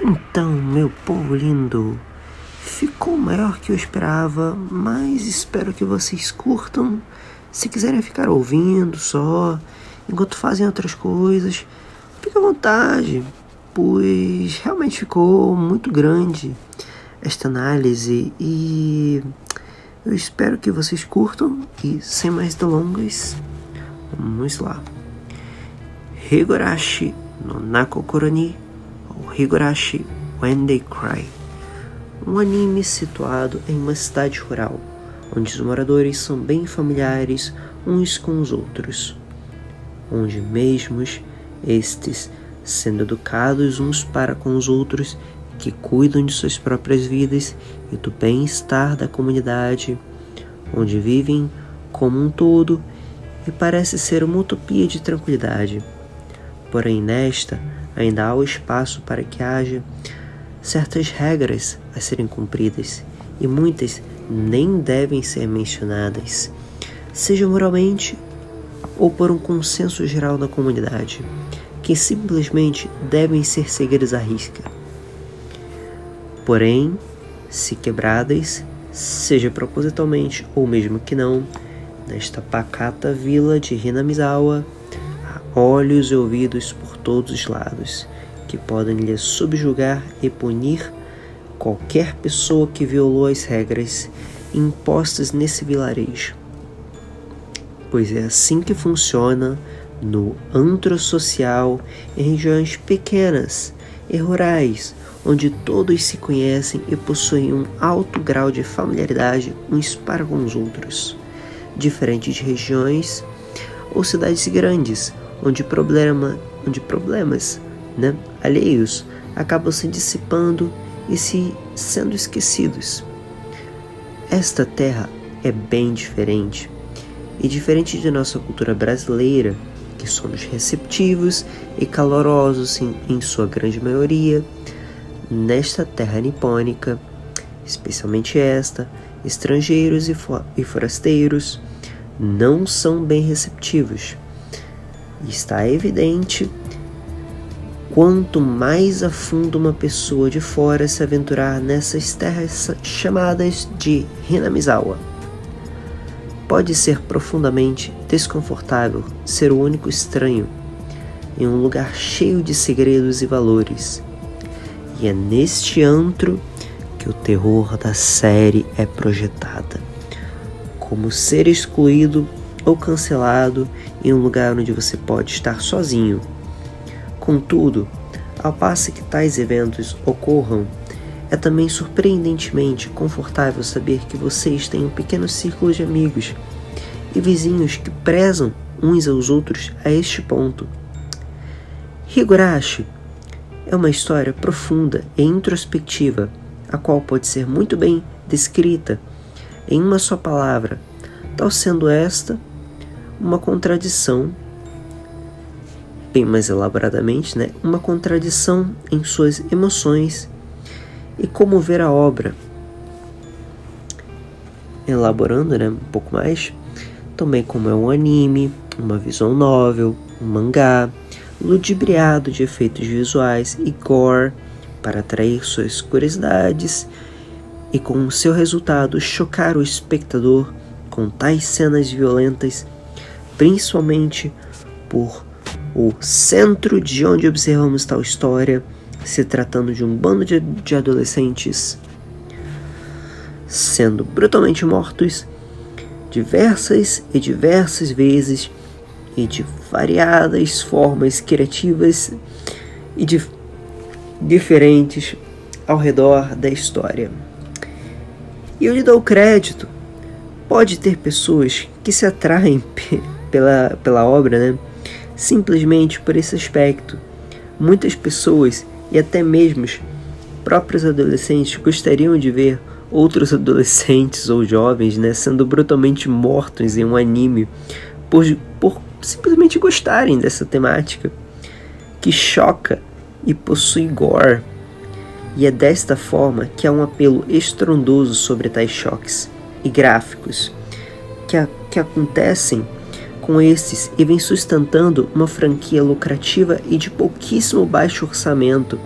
Então, meu povo lindo, ficou maior que eu esperava, mas espero que vocês curtam. Se quiserem ficar ouvindo só, enquanto fazem outras coisas, fique à vontade, pois realmente ficou muito grande esta análise e eu espero que vocês curtam. E sem mais delongas, vamos lá. Higurashi no Nakokoro ni Higurashi When They Cry, um anime situado em uma cidade rural, onde os moradores são bem familiares uns com os outros, onde mesmos estes, sendo educados uns para com os outros, que cuidam de suas próprias vidas e do bem-estar da comunidade, onde vivem como um todo e parece ser uma utopia de tranquilidade. Porém, nesta ainda há o espaço para que haja certas regras a serem cumpridas, e muitas nem devem ser mencionadas, seja moralmente ou por um consenso geral da comunidade, que simplesmente devem ser seguidas à risca. Porém, se quebradas, seja propositalmente ou mesmo que não, nesta pacata vila de Hinamizawa, há olhos e ouvidos por todos os lados, que podem lhe subjugar e punir qualquer pessoa que violou as regras impostas nesse vilarejo. Pois é assim que funciona no antro social em regiões pequenas e rurais, onde todos se conhecem e possuem um alto grau de familiaridade uns para com os outros, diferente de regiões ou cidades grandes, onde problemas alheios acabam se dissipando e sendo esquecidos. Esta terra é bem diferente, e diferente de nossa cultura brasileira, que somos receptivos e calorosos em sua grande maioria, nesta terra nipônica, especialmente esta, estrangeiros e forasteiros não são bem receptivos. E está evidente quanto mais a fundo uma pessoa de fora se aventurar nessas terras chamadas de Hinamizawa. Pode ser profundamente desconfortável ser o único estranho em um lugar cheio de segredos e valores. E é neste antro que o terror da série é projetada, como ser excluído ou cancelado em um lugar onde você pode estar sozinho. Contudo, ao passo que tais eventos ocorram, é também surpreendentemente confortável saber que vocês têm um pequeno círculo de amigos e vizinhos que prezam uns aos outros a este ponto. Higurashi é uma história profunda e introspectiva, a qual pode ser muito bem descrita em uma só palavra, tal sendo esta uma contradição, bem mais elaboradamente, uma contradição em suas emoções e como ver a obra. Elaborando um pouco mais, também como é um anime, uma visual novel, um mangá, ludibriado de efeitos visuais e gore para atrair suas curiosidades e com seu resultado chocar o espectador com tais cenas violentas, principalmente por o centro de onde observamos tal história, se tratando de um bando de adolescentes sendo brutalmente mortos diversas vezes e de variadas formas criativas e diferentes ao redor da história. E eu lhe dou crédito. Pode ter pessoas que se atraem pela obra, simplesmente por esse aspecto. Muitas pessoas, e até mesmo próprios adolescentes, gostariam de ver outros adolescentes ou jovens sendo brutalmente mortos em um anime por simplesmente gostarem dessa temática que choca e possui gore. E é desta forma que há um apelo estrondoso sobre tais choques e gráficos que acontecem com estes e vem sustentando uma franquia lucrativa e de pouquíssimo baixo orçamento,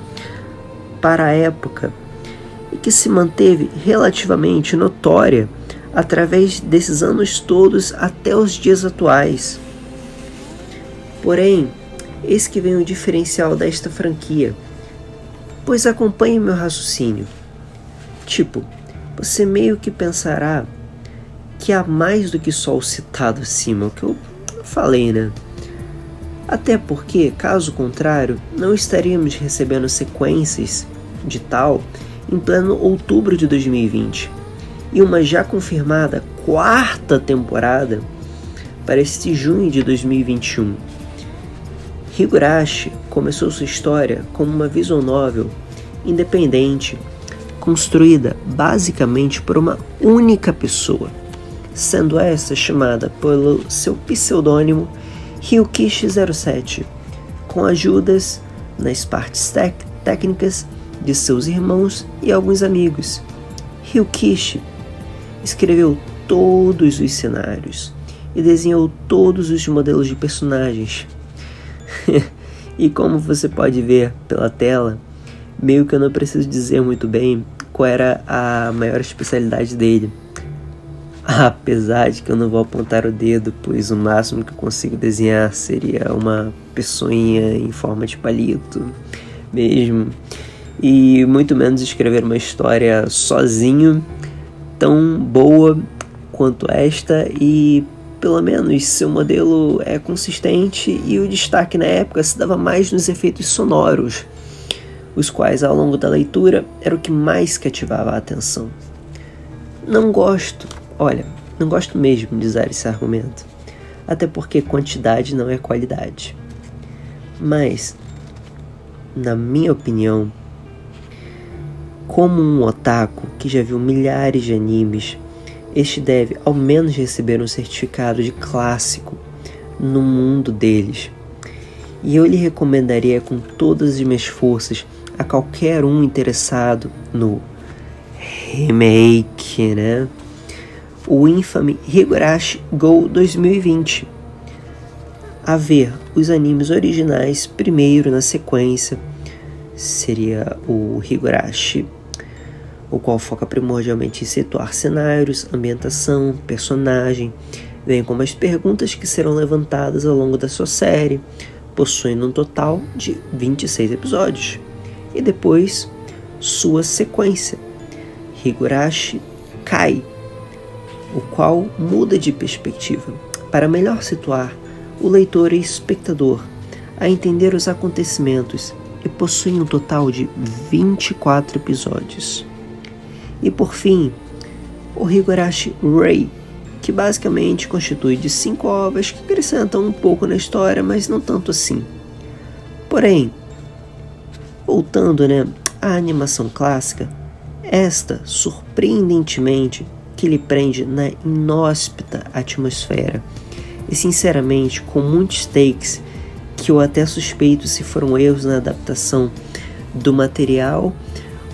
para a época e que se manteve relativamente notória através desses anos todos até os dias atuais. Porém, eis que vem o diferencial desta franquia, pois acompanhe meu raciocínio. Tipo, você meio que pensará que há mais do que só o citado acima, o que eu falei, né? Até porque, caso contrário, não estaríamos recebendo sequências de tal em pleno outubro de 2020 e uma já confirmada 4ª temporada para este junho de 2021. Higurashi começou sua história como uma visual novel independente, construída basicamente por uma única pessoa, sendo essa chamada pelo seu pseudônimo Ryukishi07, com ajudas nas partes técnicas de seus irmãos e alguns amigos. Ryukishi escreveu todos os cenários e desenhou todos os modelos de personagens. E como você pode ver pela tela, meio que eu não preciso dizer muito bem qual era a maior especialidade dele. Apesar de que eu não vou apontar o dedo, pois o máximo que eu consigo desenhar seria uma pessoinha em forma de palito mesmo. E muito menos escrever uma história sozinho, tão boa quanto esta, e pelo menos seu modelo é consistente e o destaque na época se dava mais nos efeitos sonoros, os quais ao longo da leitura era o que mais cativava a atenção. Não gosto mesmo de usar esse argumento, até porque quantidade não é qualidade. Mas, na minha opinião, como um otaku que já viu milhares de animes, este deve ao menos receber um certificado de clássico no mundo deles. E eu lhe recomendaria com todas as minhas forças a qualquer um interessado no remake, né? O infame Higurashi Go 2020. A ver os animes originais primeiro na sequência seria o Higurashi, o qual foca primordialmente em situar cenários, ambientação, personagem, bem como as perguntas que serão levantadas ao longo da sua série, possuindo um total de 26 episódios. E depois, sua sequência, Higurashi Kai, o qual muda de perspectiva para melhor situar o leitor e espectador a entender os acontecimentos e possui um total de 24 episódios. E por fim, o Higurashi Rei, que basicamente constitui de 5 ovas que acrescentam um pouco na história, mas não tanto assim. Porém, voltando, à animação clássica, esta, surpreendentemente, que lhe prende na inóspita atmosfera e sinceramente com muitos takes que eu até suspeito se foram erros na adaptação do material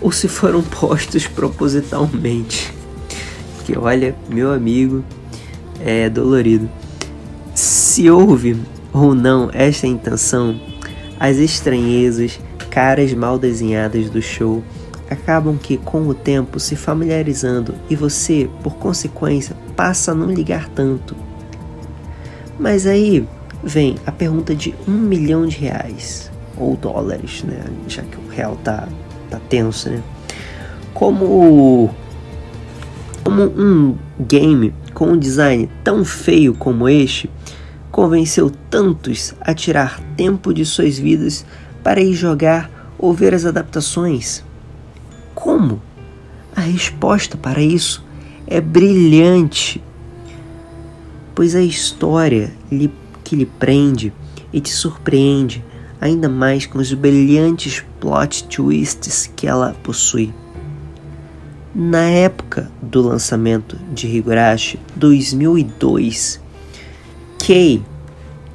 ou se foram postos propositalmente, que olha, meu amigo, é dolorido. Se houve ou não esta intenção, as estranhezas, caras mal desenhadas do show acabam que com o tempo se familiarizando e você, por consequência, passa a não ligar tanto. Mas aí vem a pergunta de R$1 milhão, ou dólares, já que o real tá tenso, Como um game com um design tão feio como este convenceu tantos a tirar tempo de suas vidas para ir jogar ou ver as adaptações? Como? A resposta para isso é brilhante, pois a história que lhe prende e te surpreende ainda mais com os brilhantes plot twists que ela possui. Na época do lançamento de Higurashi 2002, Kei,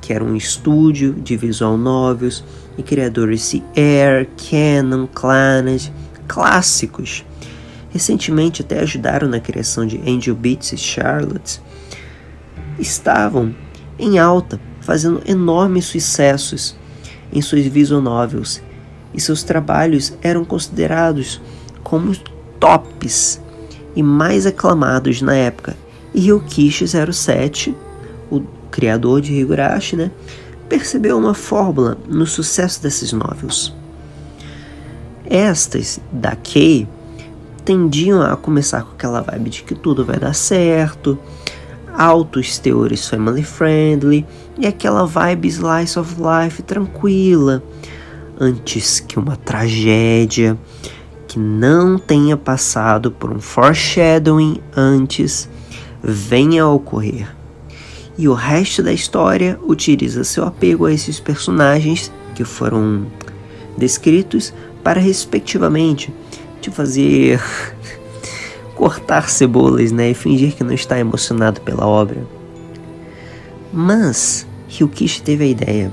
que era um estúdio de visual novels e criadores de Air, Canon, Clannad, clássicos, recentemente até ajudaram na criação de Angel Beats e Charlotte, estavam em alta, fazendo enormes sucessos em suas visual novels e seus trabalhos eram considerados como tops e mais aclamados na época. E Ryukishi 07, o criador de Higurashi, percebeu uma fórmula no sucesso desses novels. Estas, da Kei, tendiam a começar com aquela vibe de que tudo vai dar certo, altos teores family friendly e aquela vibe slice of life tranquila, antes que uma tragédia que não tenha passado por um foreshadowing antes venha a ocorrer. E o resto da história utiliza seu apego a esses personagens que foram descritos para, respectivamente, te fazer cortar cebolas, e fingir que não está emocionado pela obra. Mas Ryukishi teve a ideia.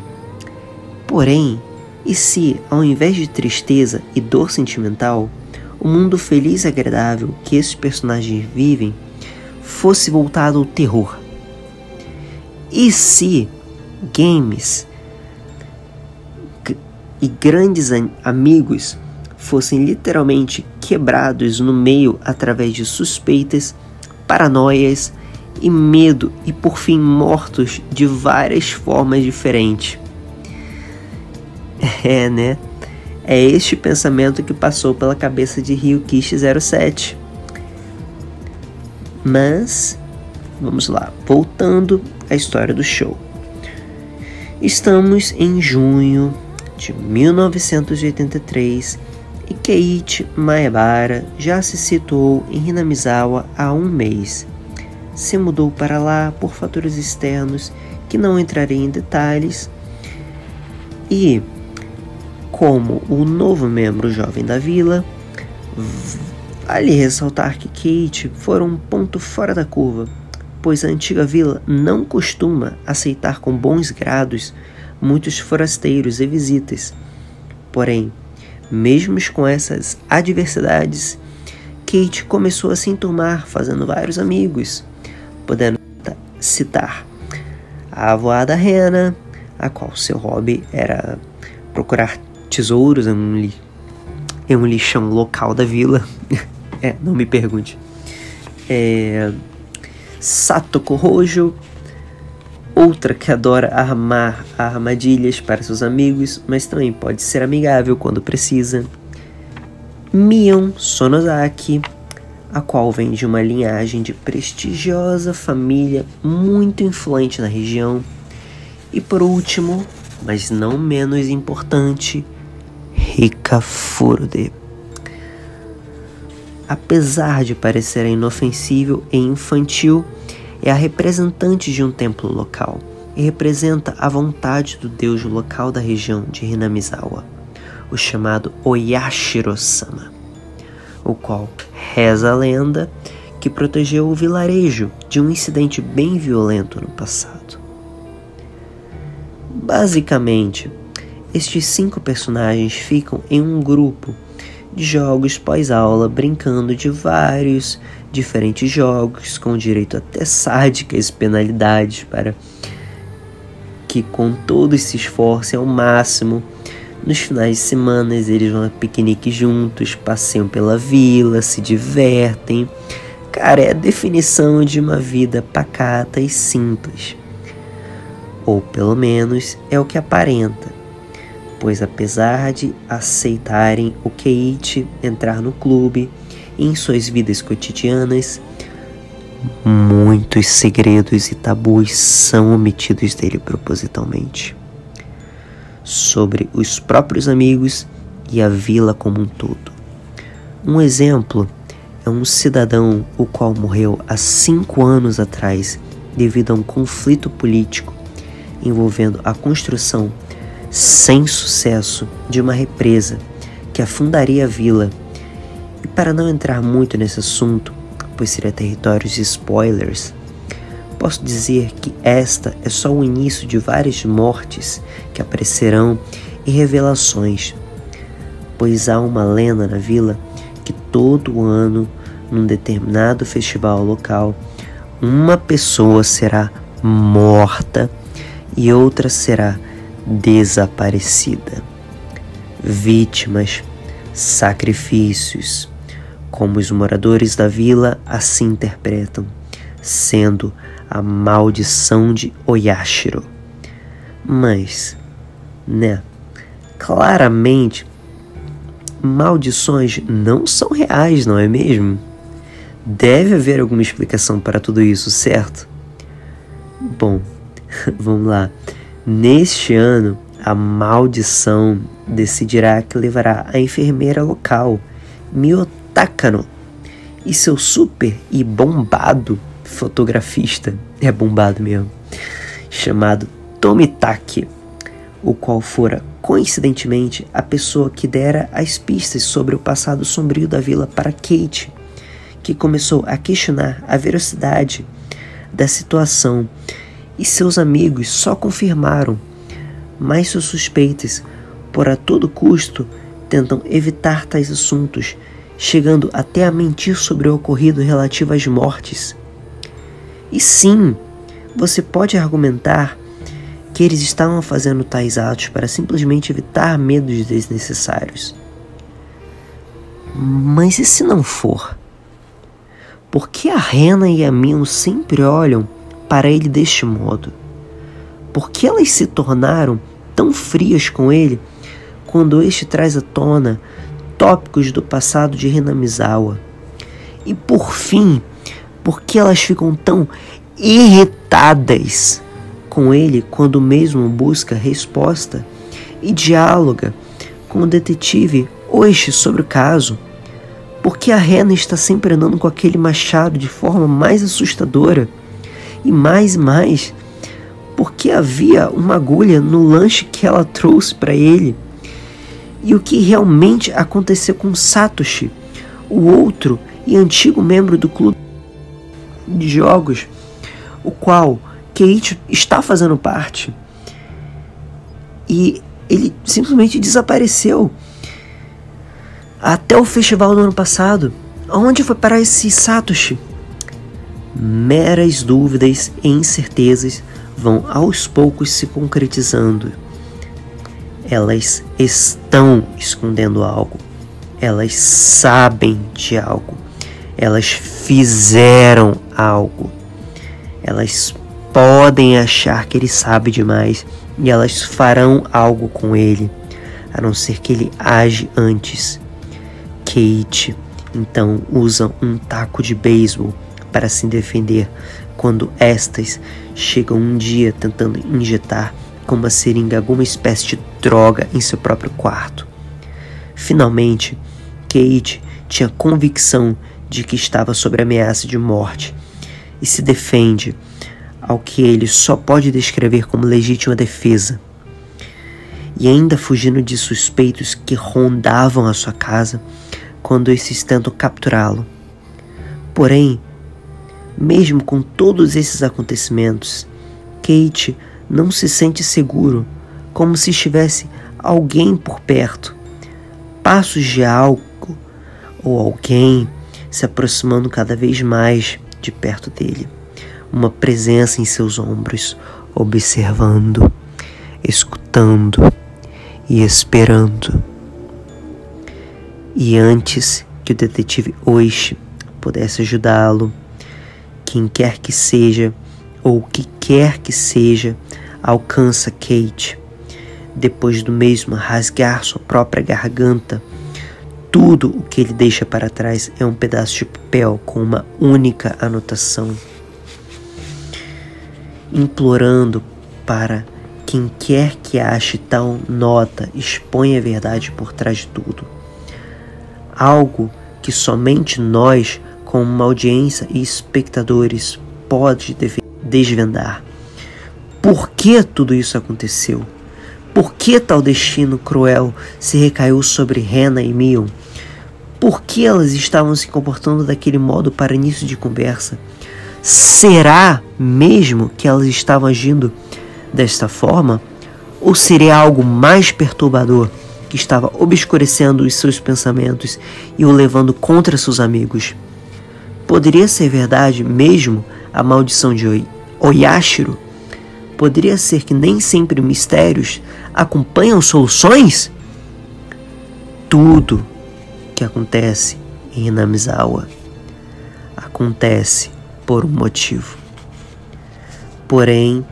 Porém, e se, ao invés de tristeza e dor sentimental, o mundo feliz e agradável que esses personagens vivem fosse voltado ao terror? E se games e grandes amigos fossem literalmente quebrados no meio através de suspeitas, paranoias e medo e por fim mortos de várias formas diferentes? É este pensamento que passou pela cabeça de Ryukishi 07. Mas, vamos lá, voltando à história do show. Estamos em junho de 1983 e Keiichi Maebara já se situou em Hinamizawa há um mês. Se mudou para lá por fatores externos que não entrarei em detalhes e, como o novo membro jovem da vila, vale ressaltar que Keiichi foi um ponto fora da curva, pois a antiga vila não costuma aceitar com bons grados muitos forasteiros e visitas. Porém, mesmo com essas adversidades, Keiichi começou a se enturmar, fazendo vários amigos, podendo citar a avoada Rena, a qual seu hobby era procurar tesouros em um lixão local da vila. Não me pergunte. Satoko Hojo, outra que adora armar armadilhas para seus amigos, mas também pode ser amigável quando precisa. Mion Sonozaki, a qual vem de uma linhagem de prestigiosa família muito influente na região. E por último, mas não menos importante, Rika Furude. Apesar de parecer inofensível e infantil, é a representante de um templo local e representa a vontade do deus local da região de Hinamizawa, o chamado Oyashiro-sama, o qual reza a lenda que protegeu o vilarejo de um incidente bem violento no passado. Basicamente, estes 5 personagens ficam em um grupo de jogos pós-aula, brincando de vários diferentes jogos, com direito até sádicas penalidades para que com todos se esforcem ao máximo. Nos finais de semana eles vão a piquenique juntos, passeiam pela vila, se divertem. Cara, é a definição de uma vida pacata e simples. Ou pelo menos é o que aparenta, pois apesar de aceitarem o Keiichi entrar no clube e em suas vidas cotidianas, muitos segredos e tabus são omitidos dele propositalmente, sobre os próprios amigos e a vila como um todo. Um exemplo é um cidadão o qual morreu há 5 anos atrás devido a um conflito político envolvendo a construção sem sucesso de uma represa que afundaria a vila. E para não entrar muito nesse assunto, pois seria território de spoilers, posso dizer que esta é só o início de várias mortes que aparecerão e revelações, pois há uma lenda na vila que todo ano, num determinado festival local, uma pessoa será morta e outra será desaparecida. vítimas, sacrifícios, como os moradores da vila assim interpretam, sendo a maldição de Oyashiro. Mas, claramente, maldições não são reais, não é mesmo? Deve haver alguma explicação para tudo isso, certo? Bom, vamos lá. Neste ano, a maldição decidirá que levará a enfermeira local, Miyotakano, e seu super e bombado fotografista, é bombado mesmo, chamado Tomitaki, o qual fora, coincidentemente, a pessoa que dera as pistas sobre o passado sombrio da vila para Kate, que começou a questionar a veracidade da situação, e seus amigos só confirmaram, mas suas suspeitas, por a todo custo, tentam evitar tais assuntos, chegando até a mentir sobre o ocorrido relativo às mortes. E sim, você pode argumentar que eles estavam fazendo tais atos para simplesmente evitar medos desnecessários. Mas e se não for? Por que a Rena e a Mio sempre olham para ele deste modo? Por que elas se tornaram tão frias com ele quando este traz à tona tópicos do passado de Hinamizawa? E por fim, por que elas ficam tão irritadas com ele quando mesmo busca resposta e dialoga com o detetive Oishi sobre o caso? Por que a Rena está sempre andando com aquele machado de forma mais assustadora? E mais, por que havia uma agulha no lanche que ela trouxe para ele? E o que realmente aconteceu com Satoshi, o outro e antigo membro do clube de jogos, o qual Kate está fazendo parte? E ele simplesmente desapareceu até o festival do ano passado. Onde foi parar esse Satoshi? Meras dúvidas e incertezas vão aos poucos se concretizando. Elas estão escondendo algo. Elas sabem de algo. Elas fizeram algo. Elas podem achar que ele sabe demais e elas farão algo com ele, a não ser que ele age antes. Kate então usa um taco de beisebol para se defender quando estas chegam um dia tentando injetar com uma seringa alguma espécie de droga em seu próprio quarto. Finalmente, Kate tinha convicção de que estava sob ameaça de morte e se defende, ao que ele só pode descrever como legítima defesa. E ainda fugindo de suspeitos que rondavam a sua casa quando esses tentam capturá-lo. Porém, mesmo com todos esses acontecimentos, Kate não se sente seguro, como se estivesse alguém por perto, passos de algo ou alguém se aproximando cada vez mais de perto dele, uma presença em seus ombros, observando, escutando e esperando. E antes que o detetive Oishi pudesse ajudá-lo, quem quer que seja ou o que quer que seja alcança Kate. Depois do mesmo rasgar sua própria garganta, tudo o que ele deixa para trás é um pedaço de papel com uma única anotação, implorando para quem quer que ache tal nota exponha a verdade por trás de tudo. Algo que somente nós, como uma audiência e espectadores, pode desvendar. Por que tudo isso aconteceu? Por que tal destino cruel se recaiu sobre Rena e Mion? Por que elas estavam se comportando daquele modo para início de conversa? Será mesmo que elas estavam agindo desta forma? Ou seria algo mais perturbador que estava obscurecendo os seus pensamentos e o levando contra seus amigos? Poderia ser verdade mesmo a maldição de Oyashiro? Poderia ser que nem sempre mistérios acompanham soluções? tudo que acontece em Hinamizawa acontece por um motivo. Porém,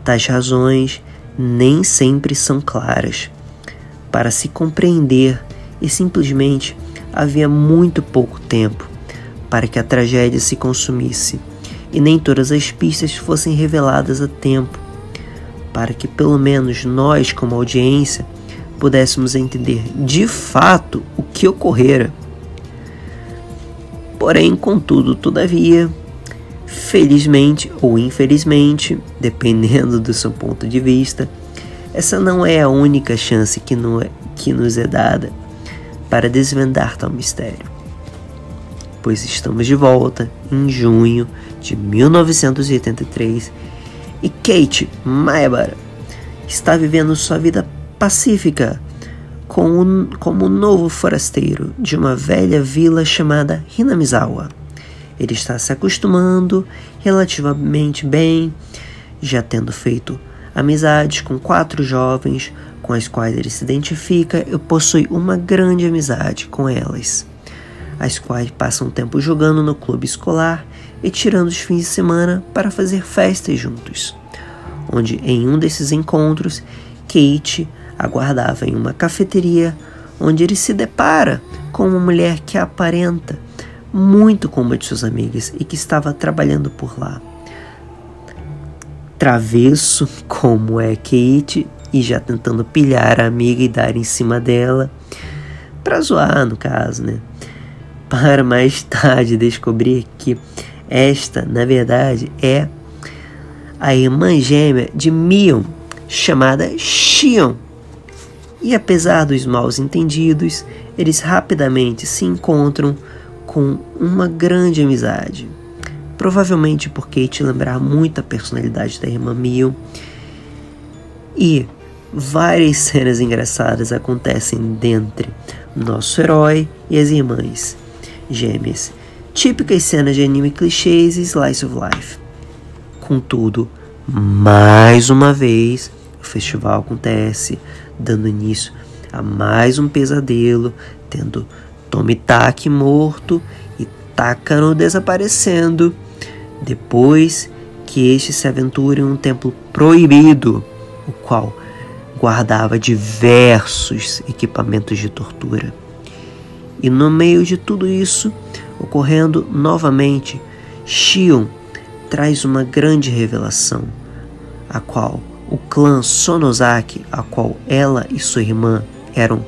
tais razões nem sempre são claras. Para se compreender, e simplesmente havia muito pouco tempo para que a tragédia se consumisse, e nem todas as pistas fossem reveladas a tempo, para que pelo menos nós, como audiência, pudéssemos entender de fato o que ocorrera. Porém, contudo, todavia, felizmente ou infelizmente, dependendo do seu ponto de vista, essa não é a única chance que nos é dada para desvendar tal mistério. Pois estamos de volta em junho de 1983 e Keiichi Maebara está vivendo sua vida pacífica como um novo forasteiro de uma velha vila chamada Hinamizawa. Ele está se acostumando relativamente bem, já tendo feito amizades com 4 jovens com as quais ele se identifica e possui uma grande amizade com elas, as quais passam tempo jogando no clube escolar e tirando os fins de semana para fazer festas juntos, onde em um desses encontros, Keiichi aguardava em uma cafeteria, onde ele se depara com uma mulher que aparenta muito com uma de suas amigas e que estava trabalhando por lá. Travesso como é Keiichi, e já tentando pilhar a amiga e dar em cima dela, pra zoar no caso, né? Para mais tarde descobrir que esta, na verdade, é a irmã gêmea de Mion, chamada Shion. E apesar dos maus entendidos, eles rapidamente se encontram com uma grande amizade. Provavelmente por Keiichi lembrar muito a personalidade da irmã Mion. E várias cenas engraçadas acontecem dentre nosso herói e as irmãs gêmeas. Típicas cenas de anime clichês e slice of life. Contudo, mais uma vez, o festival acontece, dando início a mais um pesadelo, tendo Tomitaki morto e Takano desaparecendo, depois que este se aventura em um templo proibido, o qual guardava diversos equipamentos de tortura. E no meio de tudo isso, ocorrendo novamente, Shion traz uma grande revelação, a qual o clã Sonozaki, a qual ela e sua irmã eram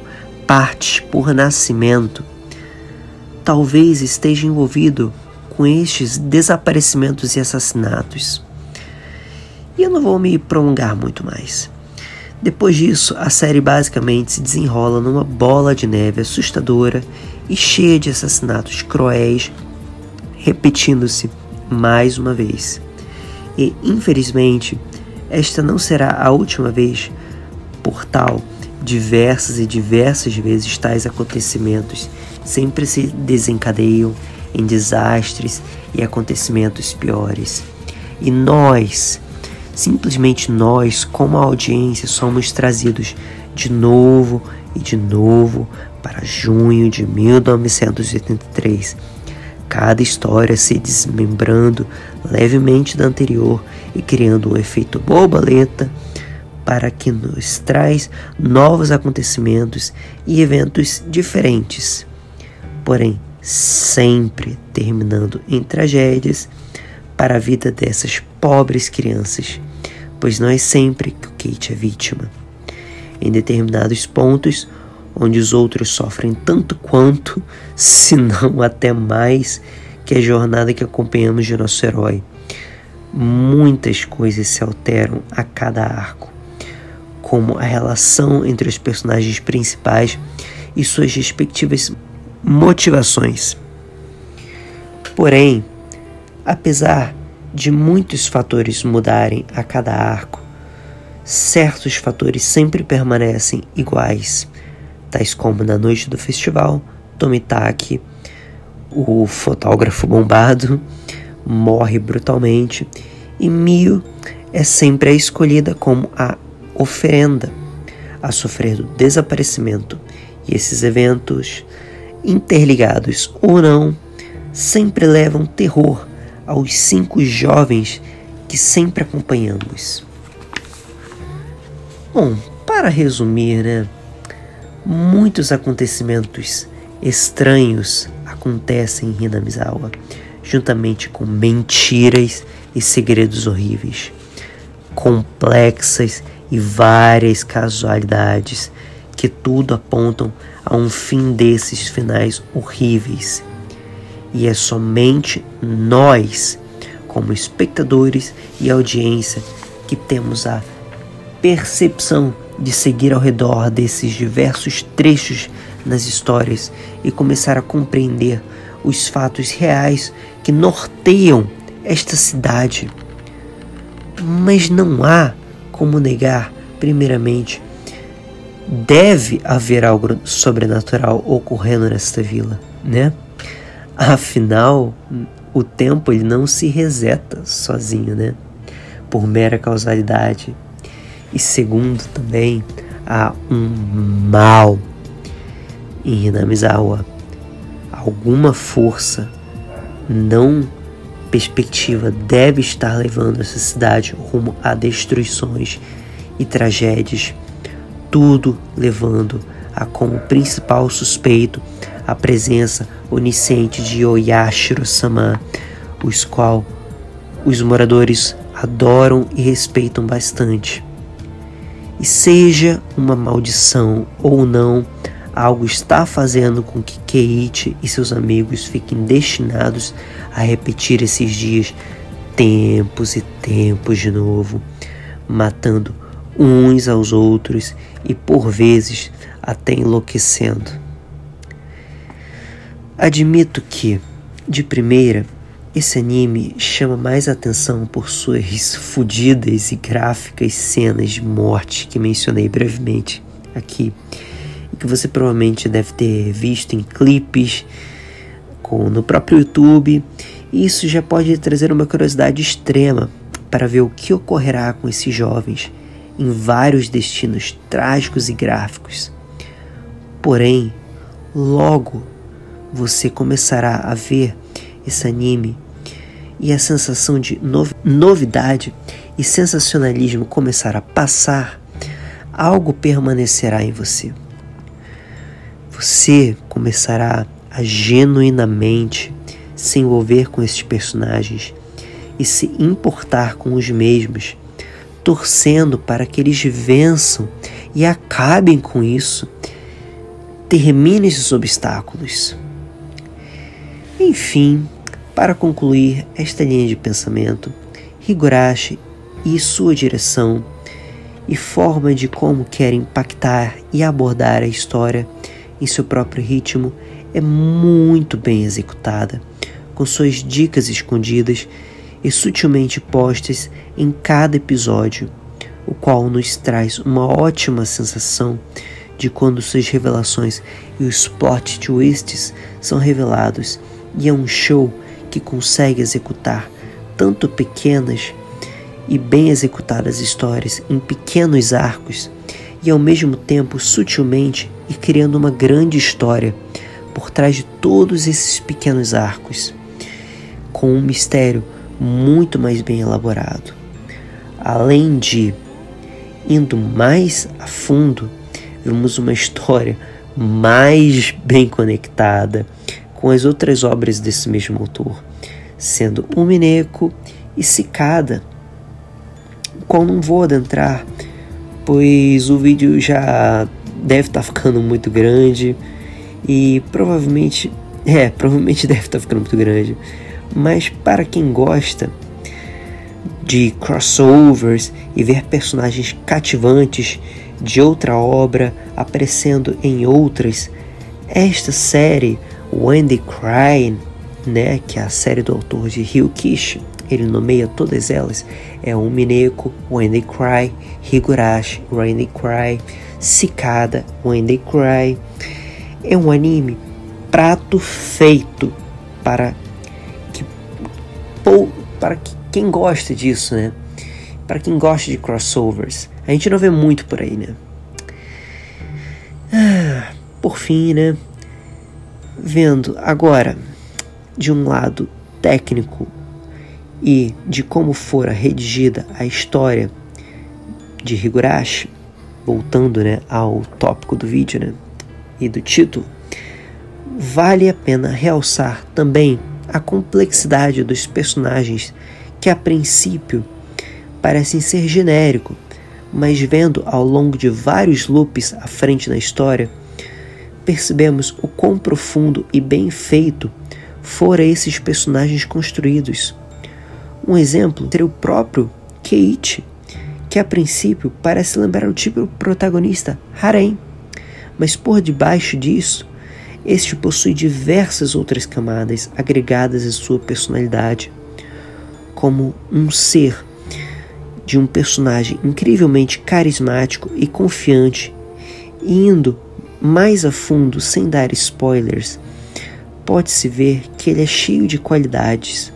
partes por nascimento, talvez esteja envolvido com estes desaparecimentos e assassinatos. E eu não vou me prolongar muito mais. Depois disso, a série basicamente se desenrola numa bola de neve assustadora e cheia de assassinatos cruéis, repetindo-se mais uma vez. E, infelizmente, esta não será a última vez, por tal, diversas vezes tais acontecimentos sempre se desencadeiam em desastres e acontecimentos piores. E nós, simplesmente nós, como audiência, somos trazidos de novo e de novo para junho de 1983. Cada história se desmembrando levemente da anterior e criando um efeito borboleta para que nos traz novos acontecimentos e eventos diferentes, porém sempre terminando em tragédias para a vida dessas pobres crianças, pois não é sempre que o Keiichi é vítima. Em determinados pontos, onde os outros sofrem tanto quanto, se não até mais, que a jornada que acompanhamos de nosso herói. Muitas coisas se alteram a cada arco, como a relação entre os personagens principais e suas respectivas motivações. Porém, apesar de muitos fatores mudarem a cada arco, certos fatores sempre permanecem iguais, tais como na noite do festival, Tomitaki, o fotógrafo bombado, morre brutalmente e Mio é sempre a escolhida como a oferenda a sofrer do desaparecimento E esses eventos, interligados ou não, sempre levam terror aos 5 jovens que sempre acompanhamos. Bom, para resumir, né? Muitos acontecimentos estranhos acontecem em Hinamizawa, juntamente com mentiras e segredos horríveis, complexas e várias casualidades que tudo apontam a um fim desses finais horríveis. E é somente nós, como espectadores e audiência, que temos a percepção de seguir ao redor desses diversos trechos nas histórias e começar a compreender os fatos reais que norteiam esta cidade. Mas não há como negar, primeiramente, deve haver algo sobrenatural ocorrendo nesta vila, né? Afinal, o tempo ele não se reseta sozinho, né? Por mera causalidade. E segundo, também há um mal em Hinamizawa. Alguma força não perspectiva deve estar levando essa cidade rumo a destruições e tragédias, tudo levando a como principal suspeito a presença onisciente de Oyashiro-sama, os qual os moradores adoram e respeitam bastante. E seja uma maldição ou não, algo está fazendo com que Keiichi e seus amigos fiquem destinados a repetir esses dias tempos e tempos de novo, matando uns aos outros e por vezes até enlouquecendo. Admito que, de primeira, esse anime chama mais atenção por suas fodidas e gráficas cenas de morte que mencionei brevemente aqui, e que você provavelmente deve ter visto em clipes no próprio YouTube, e isso já pode trazer uma curiosidade extrema para ver o que ocorrerá com esses jovens em vários destinos trágicos e gráficos. Porém, logo você começará a ver esse anime e a sensação de novidade e sensacionalismo começar a passar, algo permanecerá em você. Você começará a genuinamente se envolver com esses personagens e se importar com os mesmos, torcendo para que eles vençam e acabem com isso, terminem esses obstáculos. Enfim, para concluir esta linha de pensamento, Higurashi e sua direção e forma de como quer impactar e abordar a história em seu próprio ritmo é muito bem executada, com suas dicas escondidas e sutilmente postas em cada episódio, o qual nos traz uma ótima sensação de quando suas revelações e os plot twists são revelados, e é um show que consegue executar tanto pequenas e bem executadas histórias em pequenos arcos e ao mesmo tempo sutilmente ir criando uma grande história por trás de todos esses pequenos arcos, com um mistério muito mais bem elaborado. Além de, indo mais a fundo, vemos uma história mais bem conectada com as outras obras desse mesmo autor, sendo Umineko e Cicada, o qual não vou adentrar, pois o vídeo já deve estar ficando muito grande e provavelmente deve estar ficando muito grande, mas para quem gosta de crossovers e ver personagens cativantes de outra obra aparecendo em outras, esta série When They Cry, né, que é a série do autor de Ryukishi, ele nomeia todas elas, é Umineko, When They Cry, Higurashi, When They Cry, Cicada, When They Cry. É um anime prato feito para quem gosta disso, né? Para quem gosta de crossovers. A gente não vê muito por aí, né? por fim, né, vendo agora de um lado técnico e de como fora redigida a história de Higurashi, voltando, né, ao tópico do vídeo, né, e do título, vale a pena realçar também a complexidade dos personagens que a princípio parecem ser genérico, mas vendo ao longo de vários loops à frente na história, percebemos o quão profundo e bem feito foram esses personagens construídos. Um exemplo seria o próprio Keiichi, que a princípio parece lembrar o tipo protagonista Harem, mas por debaixo disso, este possui diversas outras camadas agregadas à sua personalidade, como um ser de um personagem incrivelmente carismático e confiante, indo mais a fundo sem dar spoilers, pode-se ver que ele é cheio de qualidades,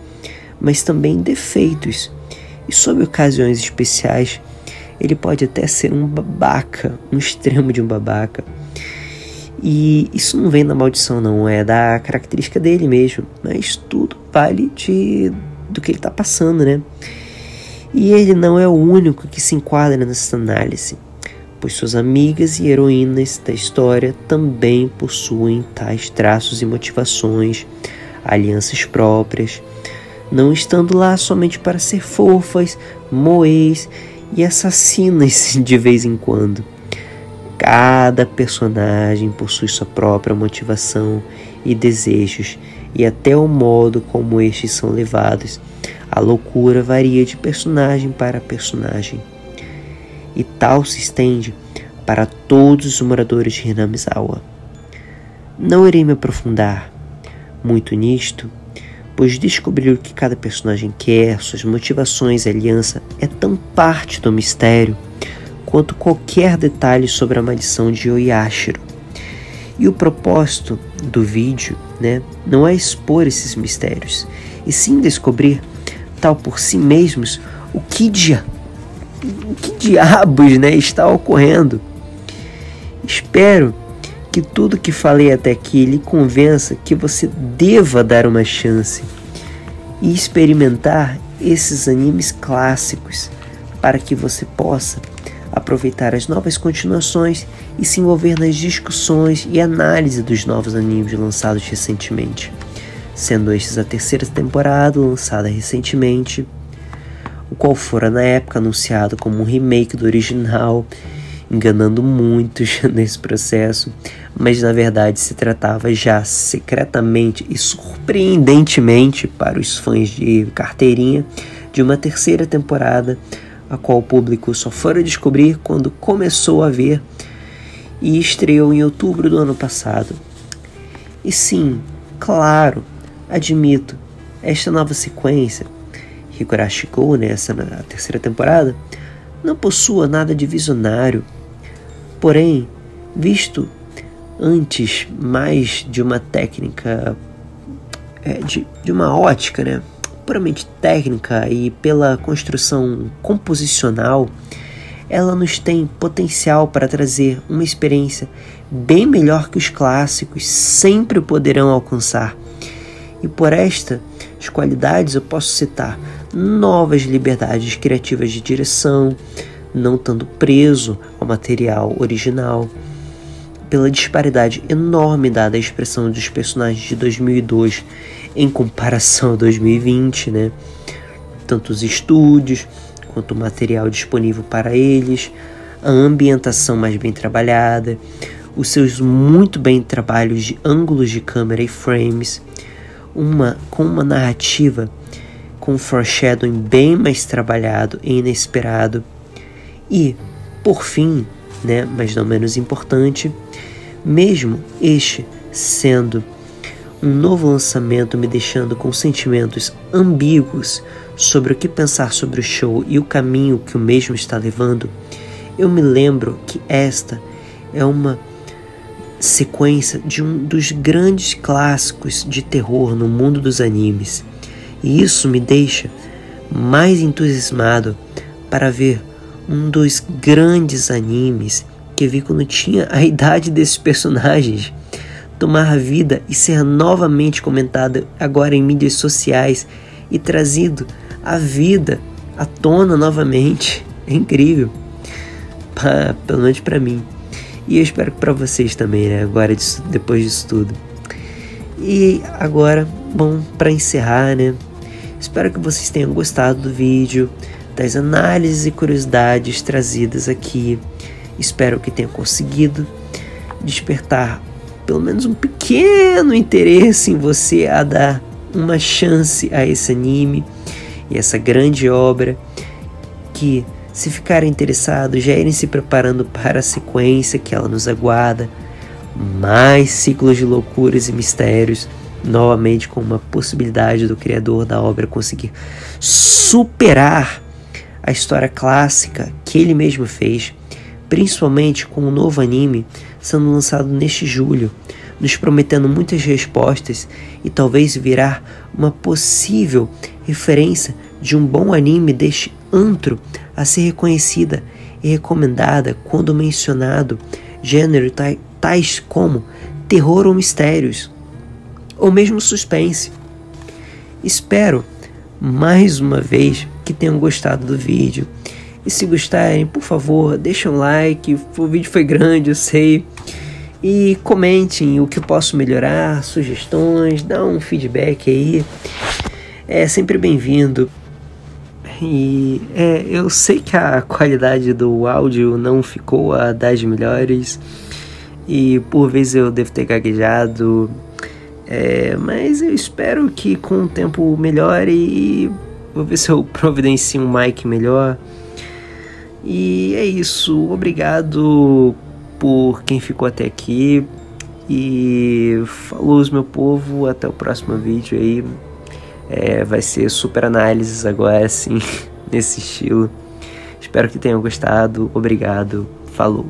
mas também defeitos, e sob ocasiões especiais, ele pode até ser um babaca, um extremo de um babaca. E isso não vem da maldição, não, é da característica dele mesmo, mas tudo vale do que ele está passando, né? E ele não é o único que se enquadra nessa análise, pois suas amigas e heroínas da história também possuem tais traços e motivações, alianças próprias, não estando lá somente para ser fofas, moês e assassinas de vez em quando. Cada personagem possui sua própria motivação e desejos, e até o modo como estes são levados. A loucura varia de personagem para personagem, e tal se estende para todos os moradores de Hinamizawa. Não irei me aprofundar muito nisto, pois descobrir o que cada personagem quer, suas motivações e aliança é tão parte do mistério quanto qualquer detalhe sobre a maldição de Oyashiro. E o propósito do vídeo, né, não é expor esses mistérios, e sim descobrir, tal por si mesmos, o que diabos, né, está ocorrendo. Espero que tudo que falei até aqui lhe convença que você deva dar uma chance e experimentar esses animes clássicos, para que você possa aproveitar as novas continuações e se envolver nas discussões e análise dos novos animes lançados recentemente, sendo estes a terceira temporada lançada recentemente, o qual fora na época anunciado como um remake do original, enganando muitos nesse processo, mas na verdade se tratava já secretamente e surpreendentemente para os fãs de carteirinha de uma terceira temporada, a qual o público só fora descobrir quando começou a ver, e estreou em outubro do ano passado. E sim, claro, admito, esta nova sequência, Higurashi Go, nessa na terceira temporada, não possua nada de visionário, porém, visto antes mais de uma técnica, de uma ótica, né, puramente técnica e pela construção composicional, ela nos tem potencial para trazer uma experiência bem melhor que os clássicos sempre poderão alcançar. E por estas qualidades eu posso citar novas liberdades criativas de direção, não estando preso ao material original, pela disparidade enorme dada à expressão dos personagens de 2002 em comparação a 2020, né? Tanto os estúdios quanto o material disponível para eles, a ambientação mais bem trabalhada, os seus muito bem trabalhos de ângulos de câmera e frames, com uma narrativa com foreshadowing bem mais trabalhado e inesperado, e, por fim, né, mas não menos importante, mesmo este sendo um novo lançamento me deixando com sentimentos ambíguos sobre o que pensar sobre o show e o caminho que o mesmo está levando, eu me lembro que esta é uma sequência de um dos grandes clássicos de terror no mundo dos animes, e isso me deixa mais entusiasmado para ver um dos grandes animes que vi quando tinha a idade desses personagens, tomar vida e ser novamente comentada agora em mídias sociais e trazido a vida à tona novamente. É incrível, pelo menos para mim, e eu espero que para vocês também, né? Agora depois disso tudo. E agora, bom, para encerrar, né? Espero que vocês tenham gostado do vídeo, das análises e curiosidades trazidas aqui. Espero que tenham conseguido despertar pelo menos um pequeno interesse em você a dar uma chance a esse anime e essa grande obra, que, se ficarem interessados, já irem se preparando para a sequência que ela nos aguarda. Mais ciclos de loucuras e mistérios, novamente com uma possibilidade do criador da obra conseguir superar a história clássica que ele mesmo fez, principalmente com um novo anime sendo lançado neste julho, nos prometendo muitas respostas e talvez virar uma possível referência de um bom anime deste antro a ser reconhecida e recomendada quando mencionado gênero tais como terror ou mistérios, ou mesmo suspense. Espero, mais uma vez, que tenham gostado do vídeo. E se gostarem, por favor, deixem um like. O vídeo foi grande, eu sei. E comentem o que eu posso melhorar, sugestões, dá um feedback aí. É sempre bem-vindo. E eu sei que a qualidade do áudio não ficou a das melhores. E por vezes eu devo ter gaguejado. Mas eu espero que com o tempo melhore e vou ver se eu providencio um mic melhor. E é isso. Obrigado por quem ficou até aqui. E falou, meu povo. Até o próximo vídeo aí. Vai ser super análises agora, assim, nesse estilo. Espero que tenham gostado. Obrigado. Falou.